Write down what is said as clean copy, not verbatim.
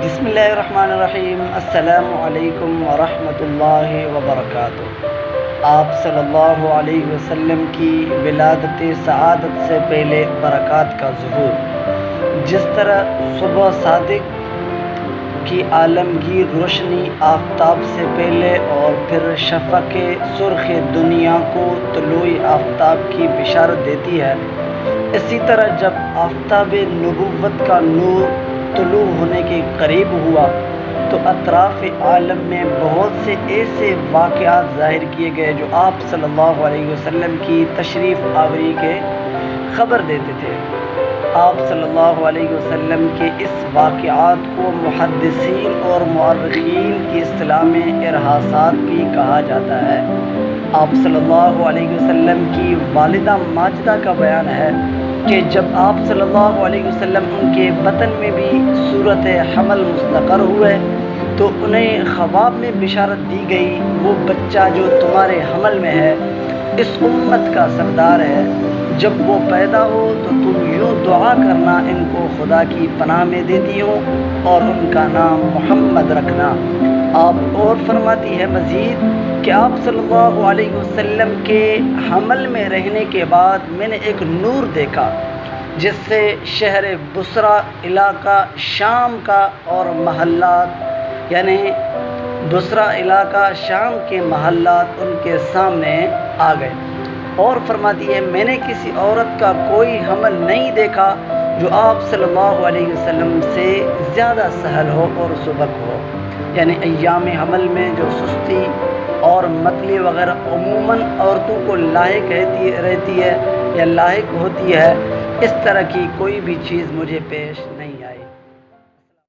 بسم اللہ الرحمن الرحیم۔ السلام علیکم ورحمۃ اللہ وبرکاتہ۔ آپ صلی اللہ علیہ وسلم کی ولادت سعادت سے پہلے برکات کا ظہور۔ جس طرح صبح صادق کی عالمگیر روشنی آفتاب سے پہلے اور پھر شفق سرخ دنیا کو طلوع آفتاب کی بشارت دیتی ہے، اسی طرح جب آفتاب نبوت کا نور طلوع ہونے کے قریب ہوا تو اطراف عالم میں بہت سے ایسے واقعات ظاہر کیے گئے جو آپ صلی اللہ علیہ وسلم کی تشریف آوری کے خبر دیتے تھے۔ آپ صلی اللہ علیہ وسلم کے اس واقعات کو محدثین اور مورخین کی اصطلاح میں ارہاسات بھی کہا جاتا ہے۔ آپ صلی اللہ علیہ وسلم کی والدہ ماجدہ کا بیان ہے کہ جب آپ صلی اللہ علیہ وسلم ان کے بطن میں بھی صورت حمل مستقر ہوئے تو انہیں خواب میں بشارت دی گئی، وہ بچہ جو تمہارے حمل میں ہے اس امت کا سردار ہے، جب وہ پیدا ہو تو تم یوں دعا کرنا ان کو خدا کی پناہ میں دیتی ہوں اور ان کا نام محمد رکھنا۔ آپ اور فرماتی ہے مزید کہ آپ صلی اللہ علیہ وسلم کے حمل میں رہنے کے بعد میں نے ایک نور دیکھا جس سے شہر بصرہ علاقہ شام کا اور محلات یعنی بصرہ علاقہ شام کے محلات ان کے سامنے آ گئے، اور فرماتی ہے میں نے کسی عورت کا کوئی حمل نہیں دیکھا جو آپ صلی اللہ علیہ وسلم سے زیادہ سہل ہو اور سبک ہو، یعنی ایام حمل میں جو سستی اور متلی وغیرہ عموماً عورتوں کو لاحق رہتی ہے یا لاحق ہوتی ہے، اس طرح کی کوئی بھی چیز مجھے پیش